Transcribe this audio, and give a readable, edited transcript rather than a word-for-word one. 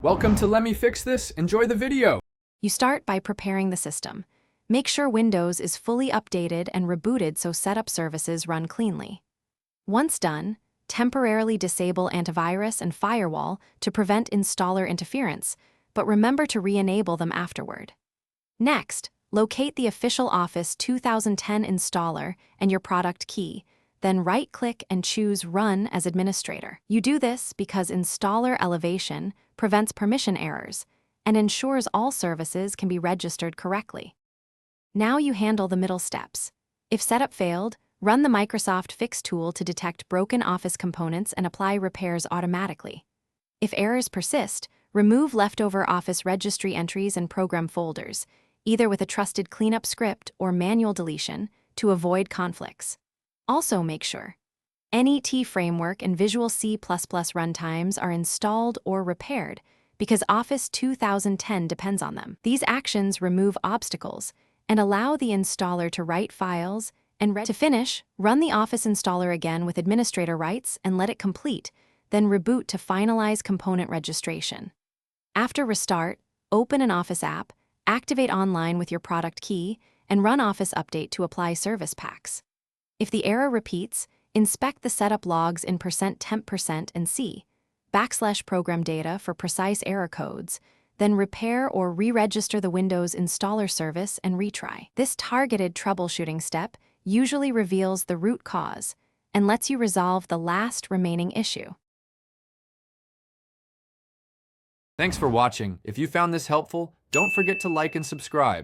Welcome to Let Me Fix This. Enjoy the video. You start by preparing the system. Make sure Windows is fully updated and rebooted so setup services run cleanly. Once done, temporarily disable antivirus and firewall to prevent installer interference, but remember to re-enable them afterward. Next, locate the official Office 2010 installer and your product key, then right-click and choose Run as administrator. You do this because installer elevation prevents permission errors and ensures all services can be registered correctly. Now you handle the middle steps. If setup failed, run the Microsoft Fix tool to detect broken Office components and apply repairs automatically. If errors persist, remove leftover Office registry entries and program folders, either with a trusted cleanup script or manual deletion, to avoid conflicts. Also make sure NET framework and Visual C++ runtimes are installed or repaired because Office 2010 depends on them. These actions remove obstacles and allow the installer to write files and to finish, run the Office installer again with administrator rights and let it complete, then reboot to finalize component registration. After restart, open an Office app, activate online with your product key, and run Office Update to apply service packs. If the error repeats, inspect the setup logs in %temp% and C \program data for precise error codes, then repair or re-register the Windows installer service and retry. This targeted troubleshooting step usually reveals the root cause and lets you resolve the last remaining issue. Thanks for watching. If you found this helpful, don't forget to like and subscribe.